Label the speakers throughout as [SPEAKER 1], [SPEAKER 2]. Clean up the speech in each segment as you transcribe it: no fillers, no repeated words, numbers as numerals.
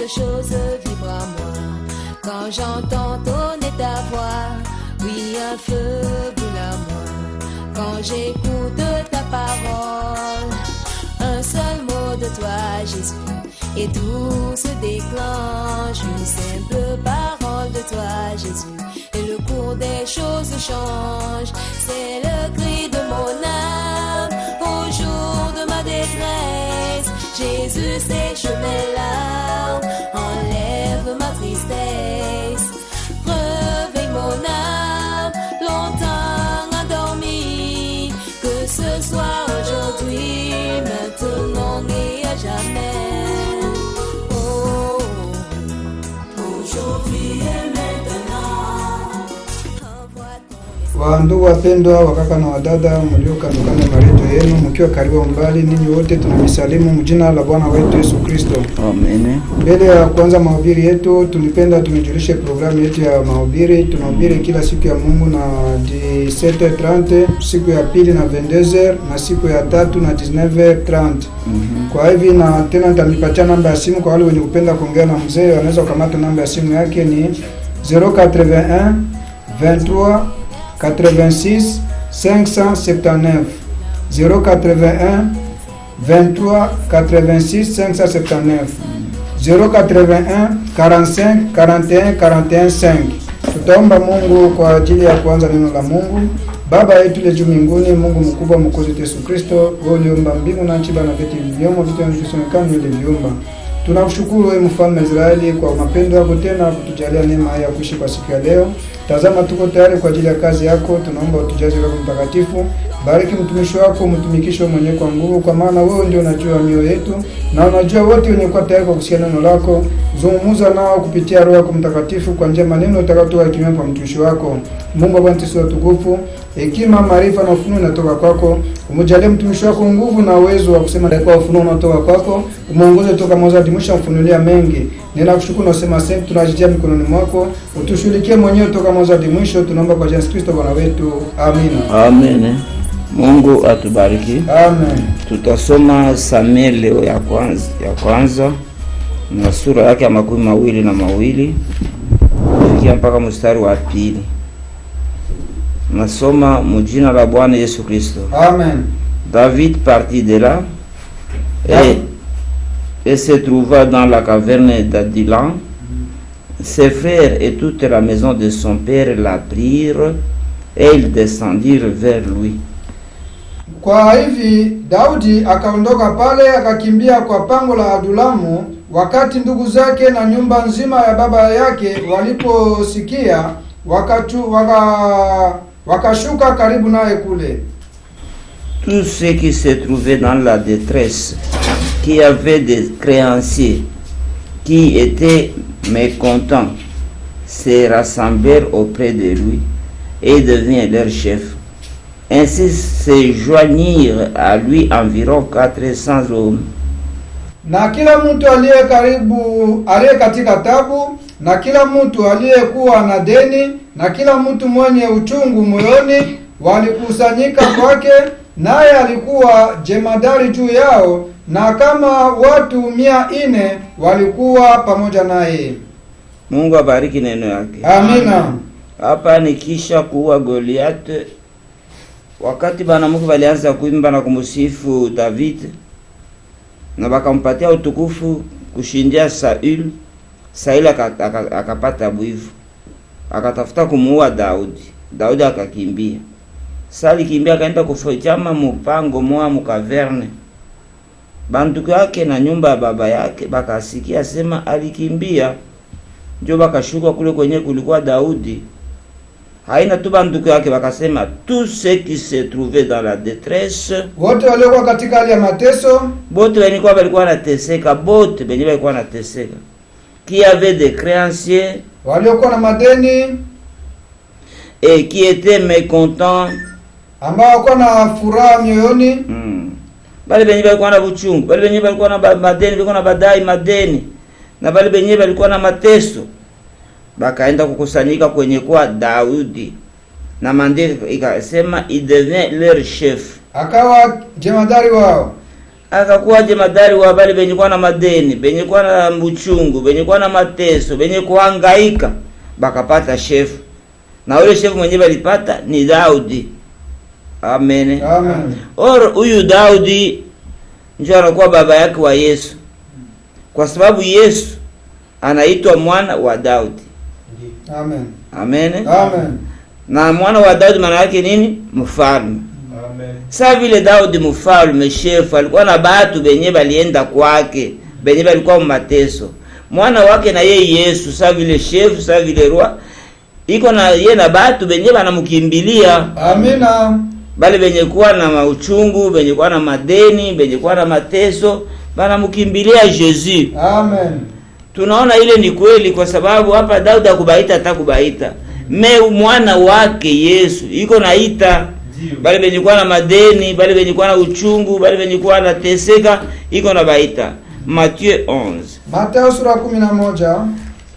[SPEAKER 1] quelque chose vibre à moi. Quand j'entends tonner ta voix, oui, un feu brûle à moi. Quand j'écoute ta parole, un seul mot de toi, Jésus, et tout se déclenche. Une simple parole de toi, Jésus, et le cours des choses change. C'est le cri de mon âme au jour de ma détresse. Jésus sèche mes larmes, enlève ma tristesse. Réveille mon âme, longtemps endormi, que ce soit aujourd'hui, maintenant et à jamais. Oh, aujourd'hui et maintenant, envoie ton
[SPEAKER 2] Wa ndugu wapendwa, wakaka na wadada mliokandokana na redio yenu, mkiwa karibu mbali, ninyi wote tunamisalimu mjina la Bwana wetu Yesu Kristo.
[SPEAKER 3] Amen.
[SPEAKER 2] Mbele ya kuanza mahubiri yetu, tulipenda tumejulishe programu yetu ya mahubiri. Tunahubiri kila siku ya Mungu na 17h30, siku ya pili na 22h, na siku ya tatu na 19h30. Kwa hivi na tena nitanipatia namba ya simu kwa wale wenye kupenda kuongea na mzee, wanaweza kukamata namba ya simu yake ni 081 23 86 579 081 23 86 579 081 45 41 41 5. Tutaomba Mungu kwa ajili ya kuanza neno la Mungu. Baba yetu le juu mbinguni, Mungu mkubwa mwokozi Yesu Kristo, wewe uliumba mbingu na nchi na vitu vilivyomo, vitu vinavyoonekana ni uliviumba. Tunakushukuru wewe mfalme wa Israeli kwa mapendo yako tena kutujalia neema ya kuishi kwa siku ya leo. Tazama tuko tayari kwa ajili ya kazi yako, tunaomba utujaze Roho Mtakatifu. Bariki mtumishi wako, mtumikisho mwenye kwa nguvu, kwa maana wewe ndio unajua mioyo yetu na unajua wote wenye kwa tayari kwa kusikia neno lako. Zungumza nao kupitia Roho yako Mtakatifu kwa njia maneno utakayotoa hekima kwa mtumishi wako. Mungu Bwana Yesu tukufu, hekima, maarifa na ufunuo unatoka kwako. Umjalie mtumishi wako nguvu na uwezo wa kusema kwa ufunuo unatoka kwako. Umuongoze toka mwanzo hadi mwisho, ufunulia mengi. Ninakushukuru na sema asante, tunajitia mikononi mwako. Utushughulikie mwenyewe toka mwanzo hadi mwisho, tunaomba kwa Yesu Kristo Bwana wetu. Amina.
[SPEAKER 3] Amen. Mungu atubariki.
[SPEAKER 2] Amen.
[SPEAKER 3] Tutasoma Samueli leo ya kwanza na sura yake ya 22 kufikia mpaka mstari wa 2. Nasoma mjina la Bwana Yesu Kristo.
[SPEAKER 2] Amen.
[SPEAKER 3] David partit de là et se trouva dans la caverne d'Adullam. Ses frères et toute la maison de son père l'apprirent et ils descendirent vers lui.
[SPEAKER 2] Kwa hivi Daudi akaondoka pale akakimbia kwa pango la Adulamu. Wakati ndugu zake na nyumba nzima ya baba yake waliposikia, wakashuka karibu naye kule.
[SPEAKER 3] Tous ceux qui se trouvaient dans la détresse, qui avaient des créanciers, qui étaient mécontents, se rassemblèrent auprès de lui et devint leur chef. Ainsi se joignirent à lui environ 400 hommes.
[SPEAKER 2] Na kila mtu aliye katika tabu, na kila mtu aliyekuwa na deni, na kila mtu mwenye uchungu moyoni walikusanyika kwake, naye alikuwa jemadari juu yao, na kama watu 400 walikuwa pamoja naye.
[SPEAKER 3] Mungu abariki neno yake.
[SPEAKER 2] Amina.
[SPEAKER 3] Hapa ni kisha kuua Goliath. Wakati banamuke walianza kuimba na kumusifu David na bakampatia utukufu kushindia Sauli akapata bwivu, akatafuta kumuua Daudi akakimbia. Sauli kimbia akaenda kufichama mpango mwa mukaverne. Banduku yake na nyumba ya baba yake bakasikia sema alikimbia, ndio bakashuka kule kwenye kulikuwa Daudi. Haina tu banduku yake bakasema tous ceux qui se trouvaient dans la détresse,
[SPEAKER 2] wote waliokuwa katika hali ya mateso,
[SPEAKER 3] bote walikuwa nateseka, bote benye walikuwa nateseka, qui avait des créanciers,
[SPEAKER 2] waliokuwa na madeni,
[SPEAKER 3] et qui étaient mécontents,
[SPEAKER 2] ambao walikuwa na furaha mioyoni.
[SPEAKER 3] Bale benye walikuwa na buchungu, bale benye walikuwa na madeni, walikuwa na badai madeni, na bale benye walikuwa na mateso, bakaenda kukusanyika kwenye kwa Daudi. Na maandiko ikasema il devient leur chef,
[SPEAKER 2] akawa jemadari wao.
[SPEAKER 3] akakuwa jemadari wa bali benye kwa na madeni, benye kwa na mchungu, benye kwa na mateso, benye kuhangaika, bakapata shefu. Na yule shefu mwenyewe alipata ni Daudi. Amen.
[SPEAKER 2] Amen.
[SPEAKER 3] Huyu Daudi ndio anakuwa baba yake wa Yesu. Kwa sababu Yesu anaitwa mwana wa Daudi.
[SPEAKER 2] Amen.
[SPEAKER 3] Amen.
[SPEAKER 2] Amen.
[SPEAKER 3] Na mwana wa Daudi maana yake nini? Mfalme.
[SPEAKER 4] Amen.
[SPEAKER 3] Sasa vile Daudi mfalme shefu alikuwa na batu benye balienda kwake, benye balikuwa mateso. Mwana wake na yeye Yesu sasa vile shefu, sasa vile roi iko na yeye na batu benye banamkimbilia.
[SPEAKER 2] Amina.
[SPEAKER 3] Bale benye kuwa na mauchungu, benye kuwa na madeni, benye kuwa na mateso, banamkimbilia Yesu.
[SPEAKER 2] Amen.
[SPEAKER 3] Tunaona ile ni kweli kwa sababu hapa Daudi akubaita atakubaita. Mwana wake Yesu iko naita bale benye kuwa na madeni, bale benye kuwa na uchungu, bale benye kuwa na teseka, iko na baita. Matthieu 11.
[SPEAKER 2] Mathayo sura 11.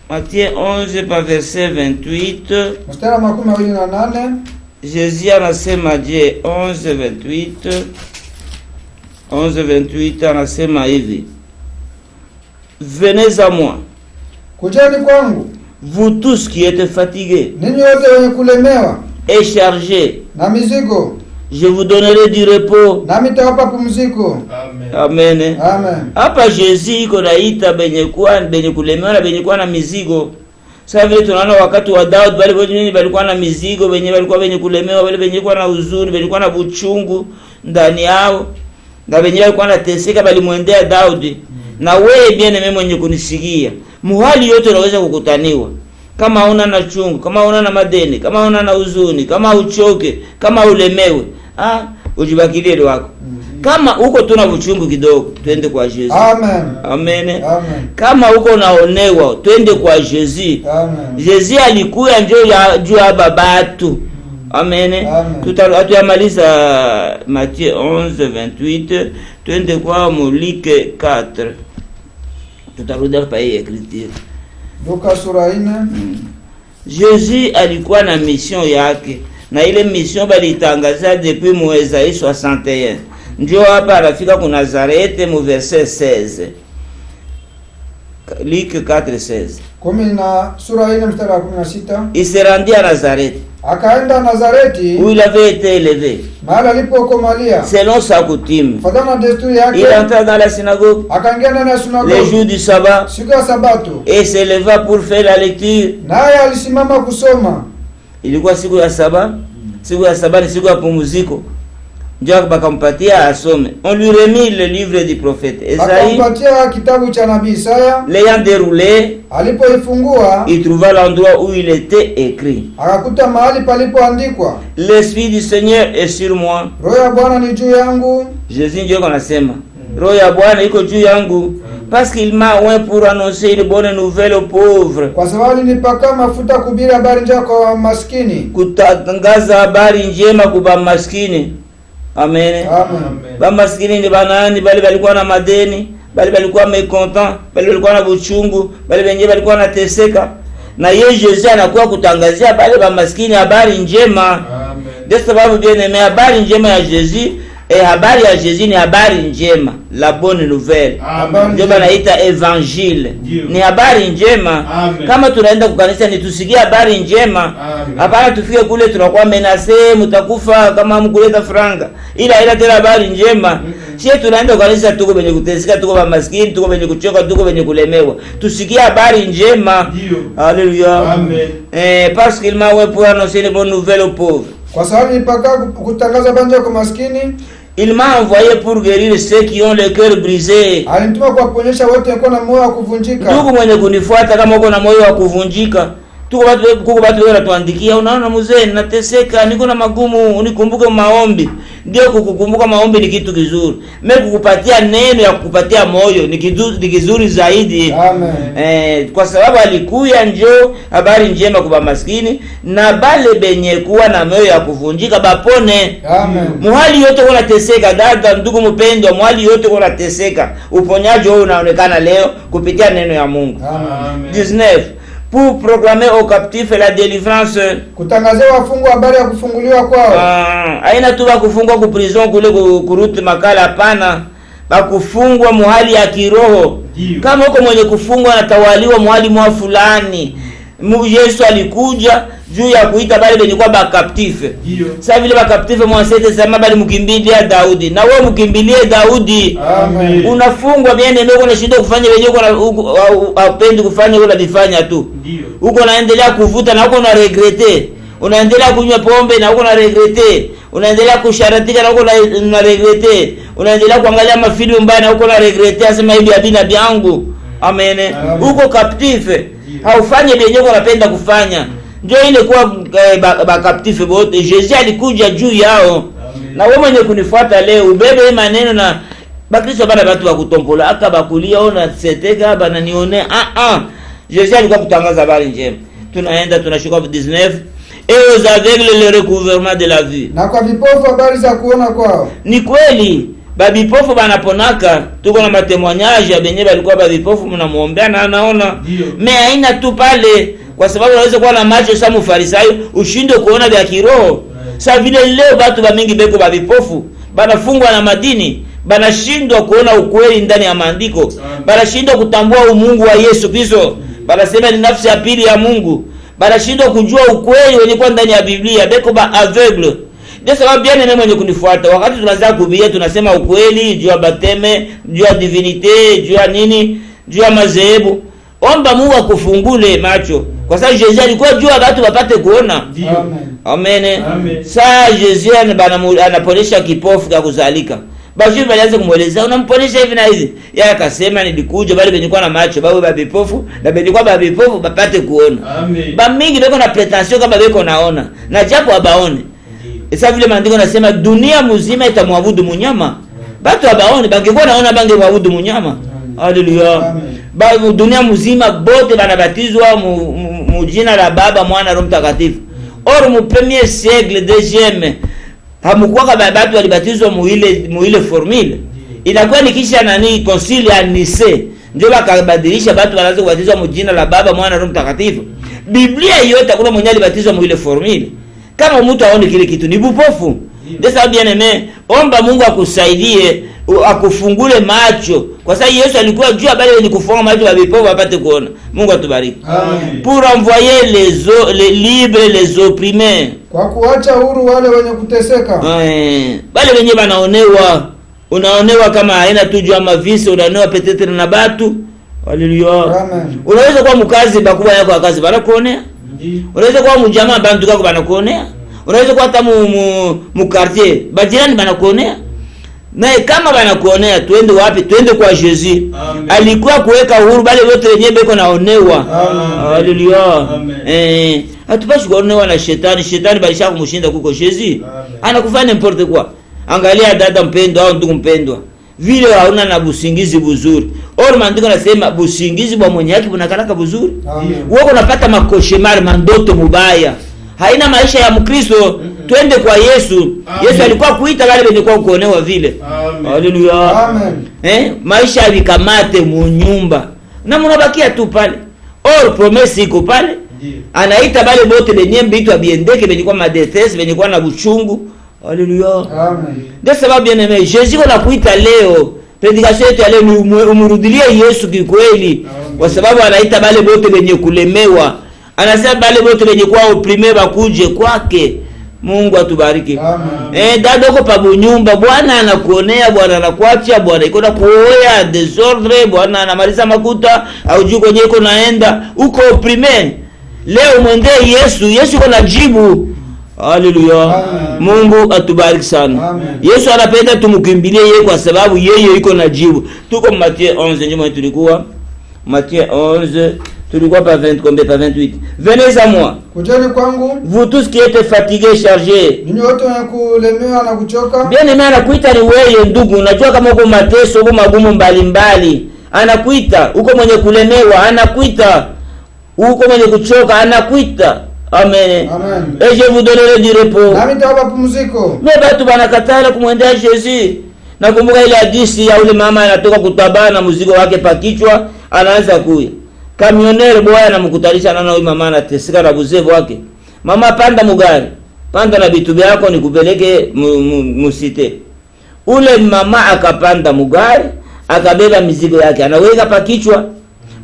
[SPEAKER 3] Matthieu 11 pa verset 28.
[SPEAKER 2] Mstari 28.
[SPEAKER 3] Jésus anasema je 11:28. 11:28 anasema hivi. Venez à moi.
[SPEAKER 2] Kujeni kwangu.
[SPEAKER 3] Vous tous qui êtes fatigués
[SPEAKER 2] Ninyi wote wenye kulemewa
[SPEAKER 3] et chargés,
[SPEAKER 2] na mizigo,
[SPEAKER 3] je vous donnerai du repos.
[SPEAKER 2] nami nitawapa pumziko.
[SPEAKER 4] Amen.
[SPEAKER 3] Amen.
[SPEAKER 2] Amen.
[SPEAKER 3] Hapa Yesu iko naita benye kulemewa na benye kuwa na mizigo. Sasa vile tunaona wakati wa Daudi bali wenye walikuwa na mizigo, benye kulemewa, bali benye kuwa na huzuni, benye kuwa na buchungu ndani yao. Na benye walikuwa na teseka bali muendea Daudi. Na wewe bien mwenye kunisikia, muhali yote unaweza kukutaniwa. Kama una na chungu, kama una na madeni, kama una na huzuni, kama uchoke, kama ulemewe, ujibakilie wako. Kama uko tuna buchungu kidogo, twende kwa Yesu.
[SPEAKER 2] Amen.
[SPEAKER 3] Amen.
[SPEAKER 2] Amen.
[SPEAKER 3] Kama uko naonewa, twende kwa Yesu.
[SPEAKER 2] Amen.
[SPEAKER 3] Yesu alikuya juu ya babatu. Amen.
[SPEAKER 2] Amen.
[SPEAKER 3] Tutayamaliza Matthieu 11:28, twende kwa Mulike 4. Tutarudia pa hii écriture.
[SPEAKER 2] Luka sura 4.
[SPEAKER 3] Jésus alikuwa na mission yake, na ile mission balitangaza depuis mu Esaïe 61. Ndio hapa anafika ku Nazarete mu verset 16. Luke 4:16.
[SPEAKER 2] Sura 4 mstari wa 16.
[SPEAKER 3] Il se rendit à Nazareth,
[SPEAKER 2] Akaenda Nazareti,
[SPEAKER 3] où il avait été élevé,
[SPEAKER 2] mahali alipokomalia,
[SPEAKER 3] selon sa coutume.
[SPEAKER 2] kufuatana na desturi
[SPEAKER 3] Il
[SPEAKER 2] yake.
[SPEAKER 3] entra dans la synagogue
[SPEAKER 2] Akaingia ndani ya
[SPEAKER 3] les
[SPEAKER 2] sinagogi
[SPEAKER 3] jours du sabbat
[SPEAKER 2] siku ya Sabato,
[SPEAKER 3] et s'éleva pour faire la lecture.
[SPEAKER 2] naye alisimama kusoma.
[SPEAKER 3] Ilikuwa siku ya saba. Siku ya saba ni siku ya pumziko. Ndio bakampatia asome. On lui remit le livre du prophète Esaïe.
[SPEAKER 2] Akampatia kitabu cha nabii Isaya.
[SPEAKER 3] L'ayant déroulé,
[SPEAKER 2] Alipoifungua,
[SPEAKER 3] il trouva l'endroit où il était écrit:
[SPEAKER 2] akakuta mahali palipoandikwa,
[SPEAKER 3] L'esprit du Seigneur est sur moi.
[SPEAKER 2] Roho ya Bwana ni juu yangu,
[SPEAKER 3] Jésus ndio anasema, Roho ya Bwana iko juu yangu, parce qu'il m'a oint pour annoncer une bonne nouvelle aux pauvres,
[SPEAKER 2] kwa sababu alinipaka mafuta kuhubiri habari njema kwa maskini.
[SPEAKER 3] kutangaza habari njema kwa maskini. Amen.
[SPEAKER 2] Amen.
[SPEAKER 3] Ba maskini ni banani? Bali balikuwa na madeni, bali balikuwa mécontent, bali balikuwa na buchungu, bali benye balikuwa na teseka. Na yeye Yesu anakuwa kutangazia bali ba maskini habari njema.
[SPEAKER 4] Amen.
[SPEAKER 3] Ndio sababu bien aimé, habari njema ya Yesu, habari ya Yesu ni habari njema, la bonne nouvelle.
[SPEAKER 4] Amen.
[SPEAKER 3] Ndio banaita evangile. Ni habari njema.
[SPEAKER 4] Amen.
[SPEAKER 3] Kama tunaenda kukanisa ni tusikie habari njema.
[SPEAKER 4] Amen.
[SPEAKER 3] Hapana tufike kule tunakuwa menase, mtakufa kama mkuleta franga. Ila tena habari njema. Sisi tunaenda kukanisa tuko benye kuteseka, tuko ba maskini, tuko benye kuchoka, tuko benye kulemewa. Tusikie habari njema. Alléluia.
[SPEAKER 4] Amen.
[SPEAKER 3] Parce qu'il m'a oint pour annoncer une bonne nouvelle aux pauvres.
[SPEAKER 2] Kwa sababu nilipaka kutangaza habari njema kwa maskini.
[SPEAKER 3] Il m'a envoyé pour guérir ceux qui ont le cœur brisé.
[SPEAKER 2] Alinituma kwa kuonyesha wote wako na moyo wa kuvunjika.
[SPEAKER 3] Ndugu mwenye kunifuata, kama uko na moyo wa kuvunjika, kuko watu wanatuandikia, unaona mzee, nateseka, niko na magumu, unikumbuke maombi. Ndio, kukukumbuka maombi ni kitu kizuri. Mimi kukupatia neno ya kukupatia moyo ni kizuri zaidi.
[SPEAKER 2] Amen.
[SPEAKER 3] Kwa sababu alikuya njoo habari njema kwa maskini na bale benye kuwa na moyo ya kuvunjika bapone.
[SPEAKER 2] Amen.
[SPEAKER 3] Muhali yote unateseka, dada, ndugu mpendwa, muhali yote unateseka, uponyaji wao unaonekana leo kupitia neno ya Mungu.
[SPEAKER 2] Amen.
[SPEAKER 3] 19 pour proclamer aux captifs la délivrance.
[SPEAKER 2] Kutangazia wafungwa habari ya kufunguliwa kwao.
[SPEAKER 3] Haina tu kufungwa ku prison kule kuruti makala, hapana, bakufungwa muhali ya kiroho. Kama uko mwenye kufungwa na tawaliwa muhali mwa fulani, Yesu alikuja juu ya kuita bale benye kwa bakaptife. Sasa vile bakaptife mwasete sema bali mkimbilia Daudi, na wewe mkimbilie Daudi.
[SPEAKER 2] Amen.
[SPEAKER 3] Unafungwa biene mbona unashinda kufanya wenyewe uko hapendi kufanya, wewe unalifanya tu. Uko naendelea kuvuta na uko na regrete. Unaendelea kunywa pombe na uko na regrete. Unaendelea kusharatika na uko na regrete. Unaendelea kuangalia mafilmu mbaya na uko na regrete, asema hivi abina byangu. Amen. Uko captive. Haufanye benye unapenda kufanya. Ndio ile kuwa captive bote. Jesus alikuja juu yao. Na wewe mwenye kunifuata leo ubebe maneno na bakristo bana watu wa kutombola aka bakulia ona seteka bana nione Jesus alikuwa kutangaza habari njema. Tunaenda tunashuka 19 et aux aveugles le recouvrement de la vue.
[SPEAKER 2] Na kwa vipofu habari za kuona kwao.
[SPEAKER 3] Ni kweli babipofu banaponaka, tuko na matemoignage ya benye balikuwa babipofu, mnamuombea na anaona. Me haina tu pale, kwa sababu unaweza kuwa na macho kama Farisayo ushinde kuona vya kiroho. Sasa vile leo watu ba mingi beko babipofu, banafungwa na madini, banashindwa kuona ukweli ndani ya maandiko, banashindwa kutambua umungu wa Yesu Kristo, banasema ni nafsi ya pili ya Mungu, banashindwa kujua ukweli wenye kwa ndani ya Biblia, beko ba aveugle. Ndio sababu bien mimi mwenye kunifuata, wakati tunaanza kuhubiri tunasema ukweli juu ya bateme, juu ya divinite, juu ya nini, juu ya madhehebu. Omba Mungu akufungule macho, kwa sababu Jesus alikuwa juu watu wapate kuona. Amen. Amen. Sasa Jesus anaponesha kipofu kwa kuzalika. Basi walianza kumueleza unamponesha hivi na hivi. Yeye akasema nilikuja bali benikuwa na macho bawe babipofu na benikuwa babipofu bapate kuona. Amen. Ba mingi beko na pretension kama beko naona na japo abaone. Sasa vile maandiko nasema dunia mzima itamwabudu munyama. Batu abaone bangekuwa naona bangemwabudu munyama. Haleluya. Ba dunia mzima bote banabatizwa mu jina la Baba, Mwana, Roho Mtakatifu. Or mu premier siècle deuxième hamukuwa kama batu walibatizwa mu ile formule. Inakuwa ni kisha nani concile ya Nice ndio bakabadilisha batu wanaanza kubatizwa mu jina la Baba, Mwana, Roho Mtakatifu. Biblia yote kuna mwenye alibatizwa mu ile formule. Kama mtu aone kile kitu ni bupofu. Ndio sababu bien aimé, omba Mungu akusaidie, akufungule macho. Kwa sababu Yesu alikuwa juu habari ni kufunga macho ya vipofu wapate kuona. Mungu atubariki. Amen. Pour envoyer les libres les opprimés.
[SPEAKER 2] Kwa kuacha huru wale wenye kuteseka.
[SPEAKER 3] Wale wenye wanaonewa. Unaonewa kama haina tu juu ama visi, unaonewa petete na batu. Haleluya. Amen. Unaweza kuwa mkazi bakubwa yako ya kazi banakuonea. Unaweza kuwa mjamaa bantu kako banakuonea. Unaweza kuwa hata mu quartier bajirani banakuonea. Na kama banakuonea tuende wapi? Tuende kwa Jesus. Alikuwa kuweka uhuru bale wote wenyewe beko naonewa. Haleluya. Hatupashi kuonewa na shetani. Shetani balisha kumshinda kuko Jesus. Anakufanya n'importe quoi. Angalia dada mpendwa au ndugu mpendwa. Vile hauna na busingizi buzuri. Oro maandiko nasema busingizi bwa mwenye yake bunakalaka buzuri. Wewe unapata makoshemari mandoto mubaya. Haina maisha ya Mkristo. Twende kwa Yesu. Amen. Yesu alikuwa kuita wale wenye kwa kuonewa vile. Haleluya. Amen. Maisha yavikamate mu nyumba. Na mnabakia tu pale. Or promesse iko pale. Anaita wale bote benye bitu abiendeke benye kwa madetesi, benye kwa na buchungu. Haleluya. Amen. Ndio sababu bien aimé, Jesus anakuita leo. Predication yetu leo ni umurudilie Yesu kikweli. Kwa sababu anaita wale bote benye kulemewa. Anasema bale bote benye kwa opprimé bakuje kwake. Mungu atubariki. Amen. Dada uko pa nyumba, Bwana anakuonea, Bwana anakuacha, Bwana iko na kuoya desordre, Bwana anamaliza makuta au juu kwenye iko naenda, uko opprimé. Leo mwende Yesu, Yesu iko na jibu. Haleluya. Mungu atubariki sana. Amen. Yesu anapenda tumkimbilie yeye kwa sababu yeye iko na jibu. Tuko Matthieu 11 njema tulikuwa. Matthieu 11 tulikuwa pa 20 combien pa 28. Venez à moi.
[SPEAKER 2] Kujeni kwangu.
[SPEAKER 3] Vous tous qui êtes fatigués, chargés.
[SPEAKER 2] Ninyi wote wenye kulemewa na kuchoka.
[SPEAKER 3] Bien aimé anakuita ni wewe ndugu, unajua kama uko mateso, uko magumu mbalimbali. Anakuita, uko mwenye kulemewa, anakuita. Uko mwenye kuchoka, anakuita. Amen. Amen. Et je vous donnerai du repos.
[SPEAKER 2] Nami nitawapa pumziko.
[SPEAKER 3] Mais batu banakatala kumwendea Jesus. Nakumbuka ile hadithi ya ule mama anatoka kutabana mzigo wake pakichwa, anaanza kuya. Kamionere bwana anamkutanisha na huyu mama anateseka na buzevu wake. Mama panda mugari. Panda na vitu vyako nikupeleke musite. ule mama akapanda mugari, akabeba mizigo yake, anaweka pa kichwa.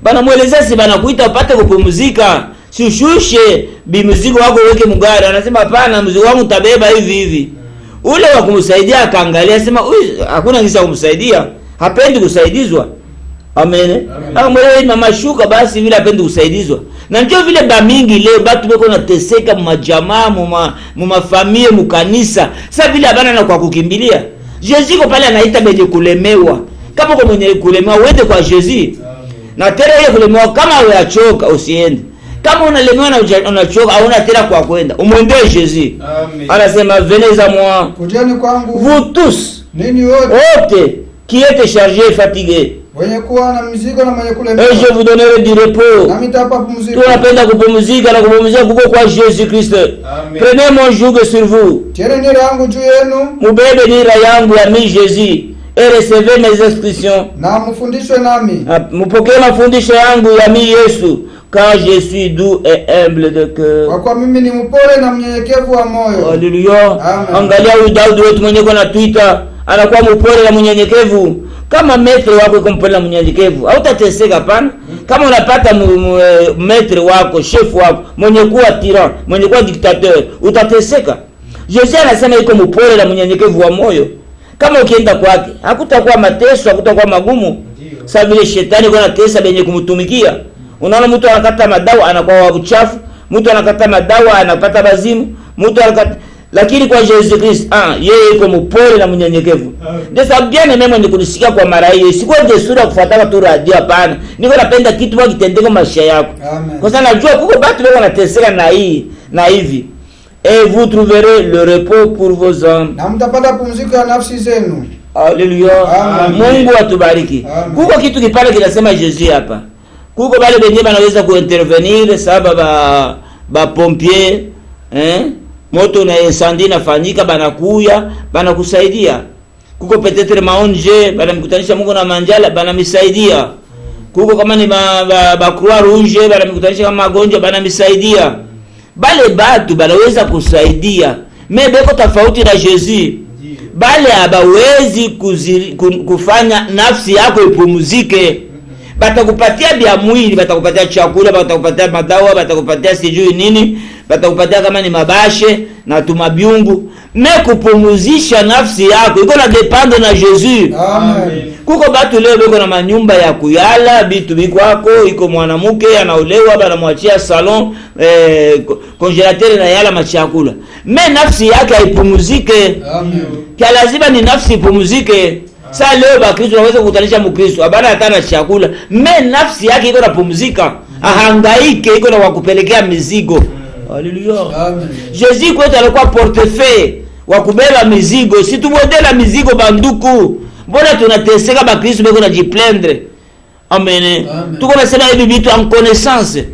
[SPEAKER 3] Bana muelezea si bana kuita upate kupumzika. Shushushe bi mzigo wako weke mugari. Anasema hapana, mzigo wangu utabeba hivi hivi. Ule wa kumsaidia akaangalia, sema hakuna ngisa kumsaidia, hapendi kusaidizwa. Amen. Amwelewe mama shuka basi vile hapendi kusaidizwa. Na ndio vile ba mingi leo batu beko na teseka mmajamaa, mumafamie, mukanisa. Sasa vile abana na kwa kukimbilia. Jésus ko pale anaita benye kulemewa. Kama kwa mwenye kulemewa uende kwa Jésus. Na tena ile kulemewa kama unachoka usiende. Kama unalemewa na unachoka hauna tena kwa kwenda, umwendee Jésus. Anasema venez à moi.
[SPEAKER 2] Kujeni kwangu.
[SPEAKER 3] Vous tous.
[SPEAKER 2] Ninyi
[SPEAKER 3] wote qui êtes chargés et fatigués.
[SPEAKER 2] Wenye kuwa na mizigo na mwenye kulemewa.
[SPEAKER 3] Et je vous donnerai du repos.
[SPEAKER 2] Na mitapa pumziko.
[SPEAKER 3] Tunapenda kupumzika na kupumzika kuko kwa Jésus Christ. Prenez mon joug sur vous.
[SPEAKER 2] Tieni nira yangu juu yenu.
[SPEAKER 3] Mubebe nira yangu ya mimi Jésus. Et recevez mes instructions.
[SPEAKER 2] Na mfundishwe nami.
[SPEAKER 3] Mpokee mafundisho yangu ya mimi Yesu. Car je suis doux et humble de cœur.
[SPEAKER 2] Kwa kuwa mimi ni mpole na mnyenyekevu wa moyo.
[SPEAKER 3] Haleluya. Angalia huyu Daudi wetu mwenyewe kwa Twitter, anakuwa mpole na mnyenyekevu. Kama metre wako iko mpole na mnyenyekevu, hautateseka pana. Kama unapata metre wako, chef wako, mwenye kuwa tyran, mwenye kuwa dictateur, utateseka. Yesu anasema iko mpole na mnyenyekevu wa moyo. Kama ukienda kwake, hakutakuwa mateso, hakutakuwa magumu. Sasa vile shetani kwa anatesa benye kumtumikia. Unaona mtu anakata madawa anakuwa wa uchafu, mtu anakata madawa anapata bazimu, mtu anakata, lakini kwa Yesu Kristo yeye yuko mpole na mnyenyekevu. Ndio sababu bien mimi ni kunisikia kwa mara hiyo, sikuwa desturi ya kufuata tu radio hapana. Niko napenda kitu baki kitendeke maisha yako. Kwa sababu najua kuko watu wao wanateseka na hii na hivi. Et vous trouverez le repos pour vos âmes.
[SPEAKER 2] Na mtapata pumziko ya nafsi zenu.
[SPEAKER 3] Haleluya. Mungu atubariki. Kuko kitu kipale kinasema Jésus hapa. Kuko bale benye banaweza kuintervenir sababu ba pompier, moto na incendie nafanyika, banakuya banakusaidia. Kuko peut-être maonje banamkutanisha Mungu na manjala banamisaidia. Kuko kama ni ba Croix Rouge banamkutanisha kama magonjwa banamisaidia. Bale batu banaweza kusaidia. Beko tofauti na Jésus. Bale abawezi kufanya nafsi yako ipumzike. Batakupatia bia mwili, batakupatia chakula, batakupatia madawa, batakupatia sijui nini, batakupatia kama ni mabashe na tumabiungu. Kupumuzisha nafsi yako iko na depende na Jésus.
[SPEAKER 2] Amen.
[SPEAKER 3] Kuko batu leo beko na manyumba ya kuyala, bitu bikwako, iko mwanamke anaolewa banamwachia salon, congélateur na yala machakula. Nafsi yake haipumuzike.
[SPEAKER 2] Amen.
[SPEAKER 3] Kia lazima ni nafsi ipumuzike. Sasa leo Bakristo wanaweza kukutanisha Mkristo, abana hata na chakula, nafsi yake iko napumzika, ahangaike iko na wakupelekea mizigo. Haleluya.
[SPEAKER 2] Amen.
[SPEAKER 3] Jésus kwetu alikuwa portefeuille wa kubeba mizigo, si tumodela mizigo banduku. Mbona tunateseka Bakristo beko na jiplendre? Amen. Tuko nasema hivi vitu en connaissance.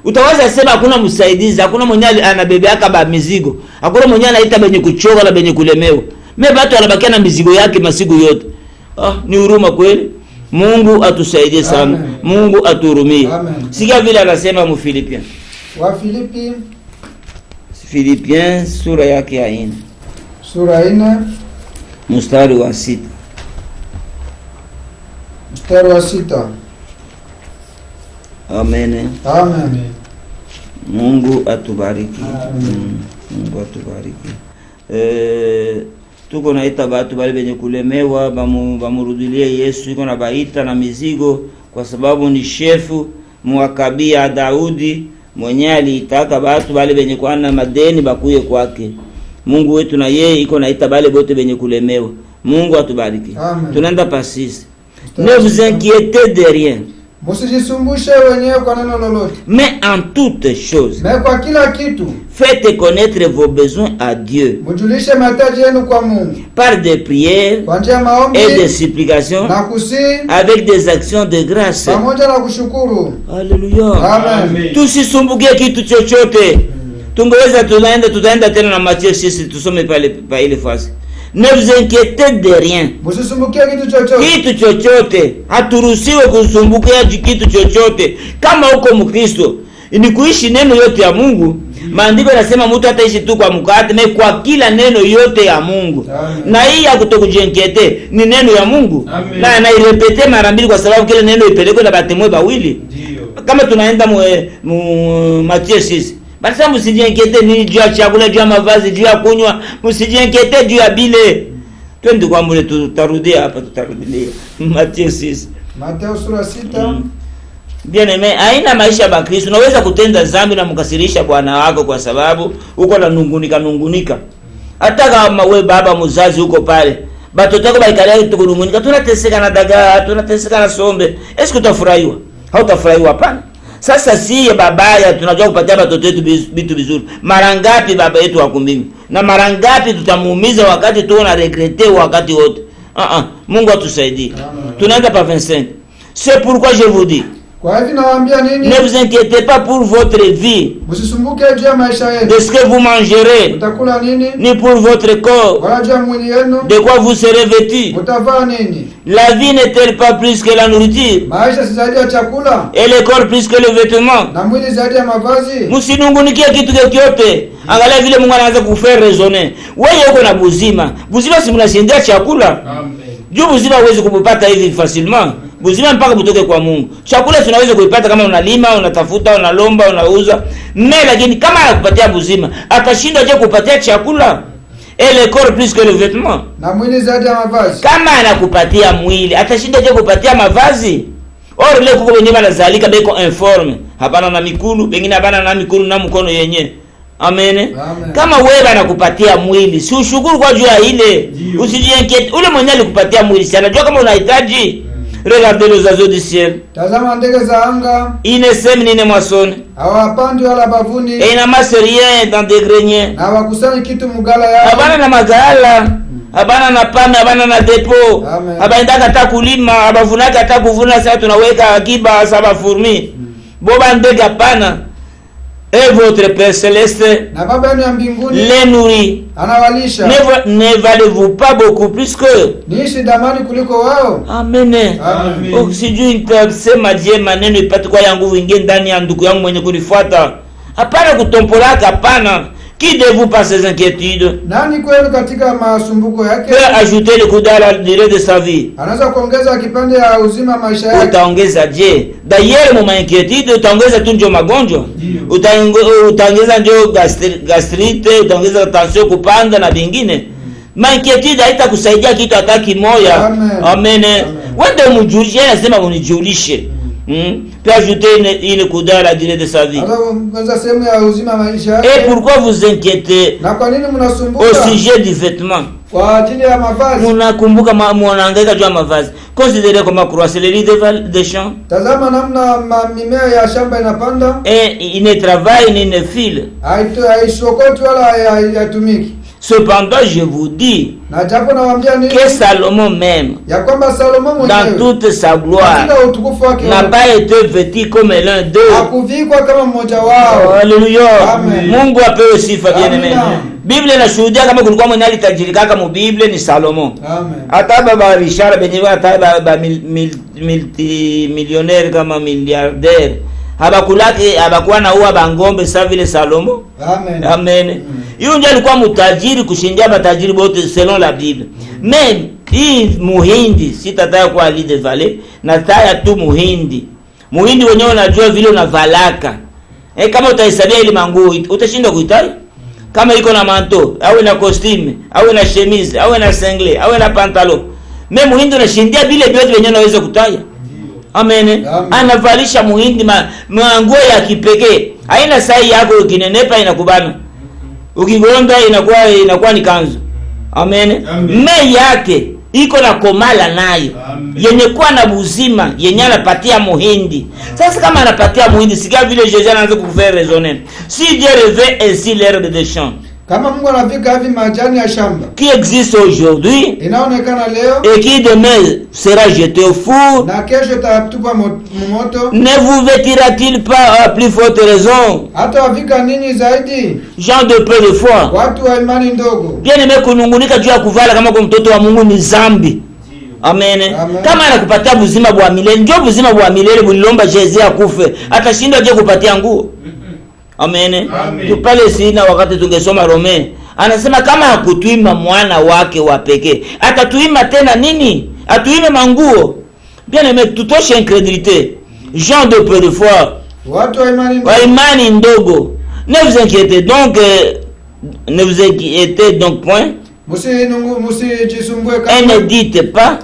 [SPEAKER 3] Utaweza sema hakuna msaidizi, hakuna mwenye anabebeaka ba mizigo. Hakuna mwenye anaita benye kuchoka na benye kulemewa. Batu anabakia na mizigo yake masiku yote. Ni huruma kweli. Mungu atusaidie sana.
[SPEAKER 2] Amen.
[SPEAKER 3] Mungu atuhurumie.
[SPEAKER 2] Amen.
[SPEAKER 3] Sikia vile anasema mu Filipiens.
[SPEAKER 2] Wa Filipi
[SPEAKER 3] Filipiens sura yake ya 4.
[SPEAKER 2] Sura 4
[SPEAKER 3] mstari wa 6.
[SPEAKER 2] Mstari wa 6.
[SPEAKER 3] Amen.
[SPEAKER 2] Amen.
[SPEAKER 3] Mungu atubariki.
[SPEAKER 2] Amen.
[SPEAKER 3] Mungu atubariki. Tuko naita batu bali benye kulemewa bamurudilie Yesu, iko na baita na mizigo kwa sababu ni shefu mwakabia Daudi mwenye aliitaka batu bali benye kwa na madeni bakuye kwake. Mungu wetu na yeye iko naita bale bote benye kulemewa. Mungu atubariki. Tunaenda pasisi. Ne vous inquiétez de rien.
[SPEAKER 2] Musijisumbushe wenyewe kwa neno lolote.
[SPEAKER 3] Mais en toutes choses.
[SPEAKER 2] Mais kwa kila kitu.
[SPEAKER 3] Faites connaître vos besoins à Dieu.
[SPEAKER 2] Mujulishe mahitaji yenu kwa Mungu.
[SPEAKER 3] Par des prières
[SPEAKER 2] kwa njia maombi
[SPEAKER 3] et des supplications.
[SPEAKER 2] Na kusi.
[SPEAKER 3] Avec des actions de grâce.
[SPEAKER 2] Pamoja na kushukuru.
[SPEAKER 3] Alléluia.
[SPEAKER 2] Amen.
[SPEAKER 3] Tusisumbukie kitu chochote. Tungeweza tutaenda tena na Matthieu 6 tusome pale ile fasi. Ne vous inquiétez de rien.
[SPEAKER 2] Musisumbukie kitu chochote.
[SPEAKER 3] Kitu chochote. Haturuhusiwe kusumbukia kitu chochote. Kama uko Mkristo, ni kuishi neno yote ya Mungu. Maandiko yanasema mtu ataishi tu kwa mkate, mais kwa kila neno yote ya Mungu. Na hii ya kutokujenkete ni neno ya Mungu. Na nairepete mara mbili kwa sababu kile neno ipelekwe na batemwe bawili. Kama tunaenda Mathayo 6. Basi msijenkete ni juu ya chakula, juu ya mavazi, juu ya kunywa, msijenkete juu ya bile. Twende kwa mule tutarudia hapa, tutarudia Mathayo 6.
[SPEAKER 2] Mathayo sura 6.
[SPEAKER 3] Bien aimé, haina maisha ya Kristo. Unaweza kutenda dhambi na mkasirisha Bwana wako kwa sababu uko na nungunika. Hata kama wewe baba mzazi uko pale, batoto wako baikalia tukunungunika, tunateseka na dagaa, tunateseka na sombe. Eske utafurahiwa? Hautafurahiwa hapana. Sasa si babaya tunajua kupatia watoto wetu vitu vizuri. Mara ngapi baba yetu wako mbingu? Na mara ngapi tutamuumiza wakati tuna regrete wakati wote? Mungu atusaidie. Tunaenda pa 25. C'est pourquoi je vous dis.
[SPEAKER 2] Kwa hivyo nawaambia nini?
[SPEAKER 3] Ne vous inquiétez pas pour votre vie.
[SPEAKER 2] Msisumbuke juu ya maisha yenu.
[SPEAKER 3] De ce que vous mangerez.
[SPEAKER 2] Utakula nini?
[SPEAKER 3] Ni pour votre corps.
[SPEAKER 2] Wala juu ya mwili wenu.
[SPEAKER 3] De quoi vous serez vêtus.
[SPEAKER 2] Mtavaa nini?
[SPEAKER 3] La vie n'est-elle pas plus que la nourriture?
[SPEAKER 2] Maisha si zaidi ya chakula.
[SPEAKER 3] Et le corps plus que le vêtement?
[SPEAKER 2] Na mwili zaidi ya mavazi.
[SPEAKER 3] Msinungunikie kitu chochote. Angalia vile Mungu anaanza kufaire raisonner. Wewe uko na buzima. Buzima si mnashindia chakula. Amen. Juu buzima huwezi kupata hivi facilement. Buzima mpaka butoke kwa Mungu. Chakula tunaweza kuipata kama unalima, unatafuta, unalomba, unauza. Lakini kama anakupatia buzima, atashinda je kupatia chakula? Et le corps plus que le vêtement?
[SPEAKER 2] Na mwili zaidi ya mavazi.
[SPEAKER 3] Kama anakupatia mwili, atashinda je kupatia mavazi? Or leo kuko wenyewe wanazalika beko informe. Hapana na mikulu, wengine hapana na mikulu na mkono yenyewe. Amen. Kama wewe anakupatia mwili, si ushukuru kwa juu ya ile. Usijiinquiète. Ule mwenye alikupatia mwili, si anajua kama unahitaji. Regardez les oiseaux du ciel.
[SPEAKER 2] Tazama ndege za anga.
[SPEAKER 3] Ils ne sèment ni ne moissonnent.
[SPEAKER 2] Hawapandi wala bavuni.
[SPEAKER 3] Et ils n'amassent rien dans des greniers.
[SPEAKER 2] Na hawakusanyi kitu mugala yao.
[SPEAKER 3] Habana na magala. Habana na pame, habana na depo. Habaendaka hata kulima, habavunaka hata kuvuna. Sasa tunaweka akiba saba fourmi. Boba ndege hapana. Et votre Père Céleste
[SPEAKER 2] na baba yenu ya mbinguni
[SPEAKER 3] les nourrit.
[SPEAKER 2] Anawalisha.
[SPEAKER 3] Ne valez-vous pas beaucoup plus que?
[SPEAKER 2] Niishi damani kuliko wao.
[SPEAKER 3] Amen. Amen. Sijui nitasema je maneno ipate kwa yangu wingi ndani ya ndugu yangu mwenye kunifuata. Hapana kutompolaka hapana. Qui de vous par ces inquiétudes?
[SPEAKER 2] Nani kwenu katika masumbuko yake?
[SPEAKER 3] Peut ajouter le coup à la durée de sa vie.
[SPEAKER 2] Anaweza kuongeza kipande ya uzima maisha yake.
[SPEAKER 3] Utaongeza je? D'ailleurs mon inquiétude utaongeza tu ndio magonjwa. Utaongeza ndio gastrite, utaongeza tension kupanda na vingine. Inquiétude haitakusaidia kitu hata kimoja. Amen. Wewe mjulishe, nasema unijulishe. Peut ajouter une coudée à la durée de sa vie. Et pourquoi vous inquiétez au sujet du vêtement? Munakumbuka munahangaika juu ya mavazi. Considérez comment croissent les lits des champs.
[SPEAKER 2] Tazama namna mimea ya shamba inapanda.
[SPEAKER 3] Et il ne travaille ni ne file.
[SPEAKER 2] Haisokoti wala haitumiki.
[SPEAKER 3] Cependant, je vous dis que Salomon même, dans toute sa gloire, n'a pas été vêtu comme l'un d'eux. Alléluia. Mungu apewe sifa bien-aimé. Bible inashuhudia kama kulikuwa mwenye alitajirika kama Bible ni Salomon. Hata baba Richard benyewe hata baba millionnaire kama milliardaire. Habakuwa na uwa bangombe sa vile Salomo. Amen. Amen. Yule ndiye alikuwa mtajiri kushindia matajiri wote selon la Bible. Mais hii muhindi sitataka kwa Ali de Vallée, nataya tu muhindi. Muhindi wenyewe unajua vile unavalaka. Kama utahesabia ile manguo utashinda kuitai. Kama iko na manto, au na costume, au na chemise, au na single, au na pantalon. Mais muhindi unashindia vile vyote wenyewe unaweza kutaya. Amen. Anavalisha muhindi manguo ya kipekee. Haina sai yako ukinenepa inakubana. Ukigonda inakuwa ni kanzu. Amen. Me yake iko na komala nayo. Yenye kuwa na buzima, yenye anapatia muhindi. Sasa kama anapatia muhindi, sikia vile Jésus anaanza kufaire raisonner. Si Dieu revêt ainsi l'herbe des champs.
[SPEAKER 2] Kama Mungu anavika hivi majani ya shamba
[SPEAKER 3] qui existe aujourd'hui
[SPEAKER 2] inaonekana leo
[SPEAKER 3] et qui demain sera jeté au four,
[SPEAKER 2] na kesho tatupwa moto,
[SPEAKER 3] ne vous vêtira-t-il pas à plus forte raison?
[SPEAKER 2] Hata wavika nini zaidi
[SPEAKER 3] gens de peu de foi,
[SPEAKER 2] watu wa imani ndogo.
[SPEAKER 3] Bien aimé, kunungunika juu ya kuvala kama kwa mtoto wa Mungu ni zambi. Amen. Amen. Kama anakupatia buzima bwa milele, ndio buzima bwa milele bulilomba Jésus akufe, atashinda je kupatia nguo? Amen. Tupale sina wakati tungesoma Rome. Anasema kama hakutuima mwana wake wa pekee, atatuima tena nini? Atuime manguo. Bien aimé, tutoshe incrédulité. Jean de peu de foi.
[SPEAKER 2] Watu
[SPEAKER 3] wa imani ndogo. Ne vous inquiétez donc point. Et ne dites pas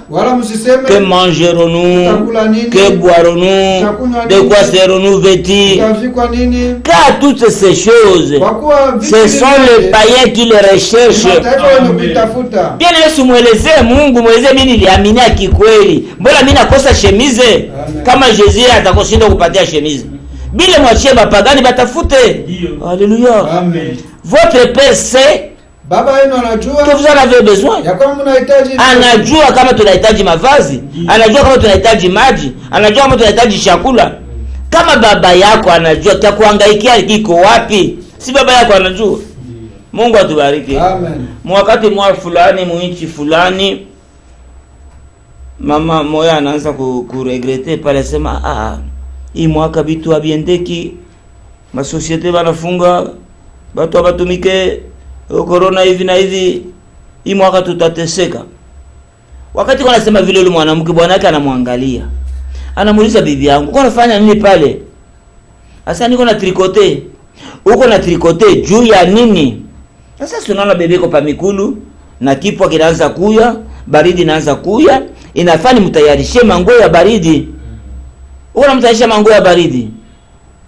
[SPEAKER 3] que mangerons-nous, que boirons-nous, de quoi serons-nous vêtus. Car toutes ces choses, ce sont les païens qui les recherchent. Bien Yesu mweleze Mungu, mweleze mimi niliamini kikweli. Mbona mimi nakosa shemize? Kama Jésus atakoshinda kupatia shemize. Bila mwachie bapagani batafute. Alléluia.
[SPEAKER 2] Amen.
[SPEAKER 3] Votre Père sait
[SPEAKER 2] Baba yenu anajua
[SPEAKER 3] que vous en avez besoin.
[SPEAKER 2] Ya kama mnahitaji.
[SPEAKER 3] Anajua kama tunahitaji mavazi, anajua kama tunahitaji maji, anajua kama tunahitaji chakula. Kama baba yako anajua, takuhangaikia kiko wapi? Si baba yako anajua. Mungu atubariki.
[SPEAKER 2] Amen.
[SPEAKER 3] Mwakati mwa fulani muinchi fulani, mama moya anaanza kuregrete pale, sema hii mwaka bitu abiendeki, ma societe banafunga, batu abatumike, corona hivi na hivi, hii mwaka tutateseka. Wakati kwa nasema vile, yule mwanamke bwana yake anamwangalia, anamuuliza bibi yangu, uko unafanya nini pale? Asa niko na trikote. Uko na trikote juu ya nini? Sasa tunaona bebe iko pa mikulu na kipwa kinaanza kuya, baridi inaanza kuya, inafani mtayarishe manguo ya baridi. Uko mtayarisha manguo ya baridi.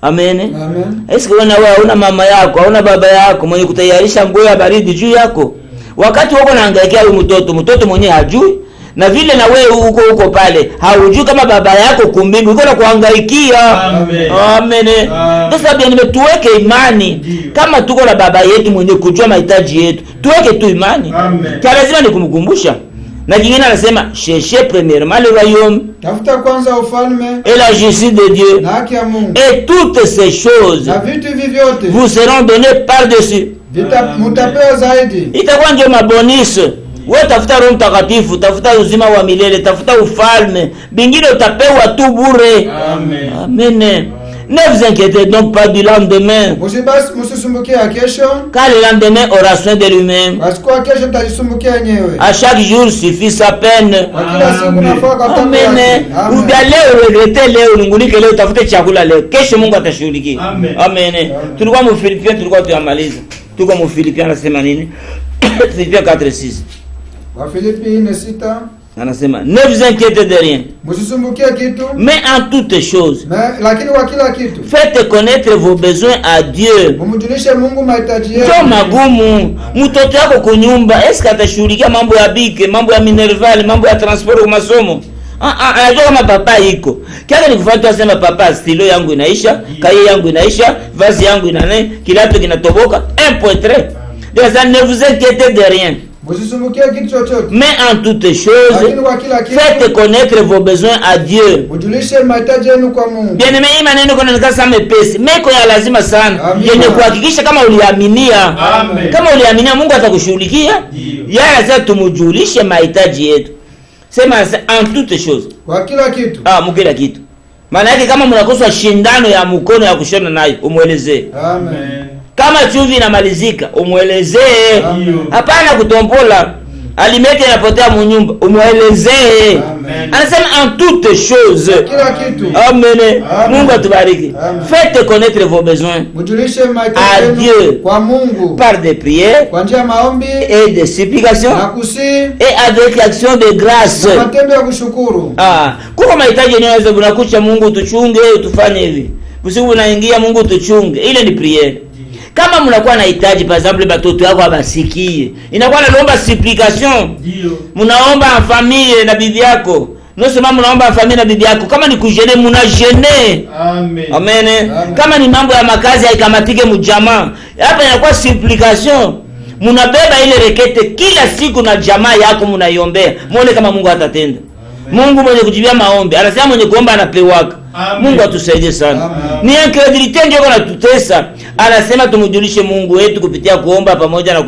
[SPEAKER 3] Amen.
[SPEAKER 2] Amen.
[SPEAKER 3] Eske wewe una mama yako, una baba yako mwenye kutayarisha nguo ya baridi juu yako? Wakati wako naangaikia huyu mtoto mwenyewe hajui, na vile na wewe uko pale haujui kama baba yako kumbingu uko na kuhangaikia.
[SPEAKER 2] Amen.
[SPEAKER 3] Amen. Sasa bien tuweke imani. Kama tuko na baba yetu mwenye kujua mahitaji yetu, tuweke tu imani. Kwa lazima nikumkumbusha. Na kingine anasema cherchez premièrement le royaume,
[SPEAKER 2] tafuta kwanza ufalme
[SPEAKER 3] et la justice de Dieu,
[SPEAKER 2] na haki ya Mungu,
[SPEAKER 3] et toutes ces choses
[SPEAKER 2] na vitu vivyote
[SPEAKER 3] vous seront données par-dessus.
[SPEAKER 2] Mutapewa zaidi.
[SPEAKER 3] Itakuwa ndio mabonus. Wewe tafuta Roho Mtakatifu, tafuta uzima wa milele, tafuta ufalme, bingine utapewa tu bure.
[SPEAKER 2] Amen.
[SPEAKER 3] Amen. Ne vous inquiétez donc pas du lendemain.
[SPEAKER 2] Musisumbukia kesho.
[SPEAKER 3] Car le lendemain aura soin de lui-même.
[SPEAKER 2] Parce que kesho tajisumbukia yenyewe.
[SPEAKER 3] À chaque jour suffit sa peine.
[SPEAKER 2] Kwa kila siku nafaa kwa
[SPEAKER 3] Amen. Leo regrete, leo nungulike, leo tafute chakula leo. Kesho Mungu atashughulikia. Amen. Tulikuwa mu Filipiens, tulikuwa tuyamaliza. Tuko mu Filipiens anasema nini? Filipiens 4:6.
[SPEAKER 2] Wa Filipi 4:6.
[SPEAKER 3] Anasema ne vous inquiétez de rien.
[SPEAKER 2] Musisumbukie kitu.
[SPEAKER 3] Mais en toutes choses,
[SPEAKER 2] lakini kwa kila kitu,
[SPEAKER 3] faites connaître vos besoins à Dieu.
[SPEAKER 2] Mumjulishe Mungu mahitaji yenu.
[SPEAKER 3] Sio magumu. Mtoto wako kunyumba, eska atashughulikia mambo ya bike, mambo ya minerval, mambo ya transport kwa masomo? Anajua kama papa iko. Kiasi ni kufuata asema papa, stilo yangu inaisha, kai yangu inaisha, vazi yangu inane, kilato kinatoboka, 1.3. Donc ça ne vous inquiétez de rien. Mais en toutes choses, faites connaître vos besoins à Dieu. Bien aimé, hii maneno kuna nikasa mepesi, meko ya lazima sana. Yenye kuhakikisha kama uliaminia. Kama uliaminia Mungu atakushughulikia. Yeye sasa tumujulishe mahitaji yetu. Sema en toutes choses.
[SPEAKER 2] Kwa kila kitu.
[SPEAKER 3] Mkila kitu. Maana yake kama mnakosa shindano ya mkono ya kushona nayo, umuelezee.
[SPEAKER 2] Amen.
[SPEAKER 3] Kama chumvi inamalizika, umuelezee. Hapana kutompola. Alimete inapotea munyumba, umuelezee. Anasema en toutes choses.
[SPEAKER 2] Kila kitu.
[SPEAKER 3] Amen. Mungu atubariki. Faites connaître vos besoins à Dieu
[SPEAKER 2] kwa Mungu
[SPEAKER 3] par des prières,
[SPEAKER 2] kwa njia maombi
[SPEAKER 3] et des supplications,
[SPEAKER 2] na kusi,
[SPEAKER 3] et avec l'action de grâce.
[SPEAKER 2] Matendo ya kushukuru.
[SPEAKER 3] Kuko mahitaji yenyewe unakucha Mungu tuchunge, tufanye hivi. Usiku unaingia Mungu tuchunge. Ile ni prière. Kama mnakuwa na hitaji, par exemple batoto yako abasikie, inakuwa naomba supplication. Ndio. Mnaomba en famille na bibi yako. Non seulement mnaomba en famille na bibi yako, kama ni kujene mnajene.
[SPEAKER 2] Amen.
[SPEAKER 3] Amen. Kama ni mambo ya makazi haikamatike mjamaa. Hapa inakuwa supplication. Mnabeba ile rekete kila siku na jamaa yako mnaiombea. Muone kama Mungu atatenda. Mungu mwenye kujibia maombi, anasema mwenye kuomba anapewaka. Mungu atusaidie sana. Ni incredulité ndio inatutesa. Anasema tumujulishe Mungu wetu kupitia kuomba pamoja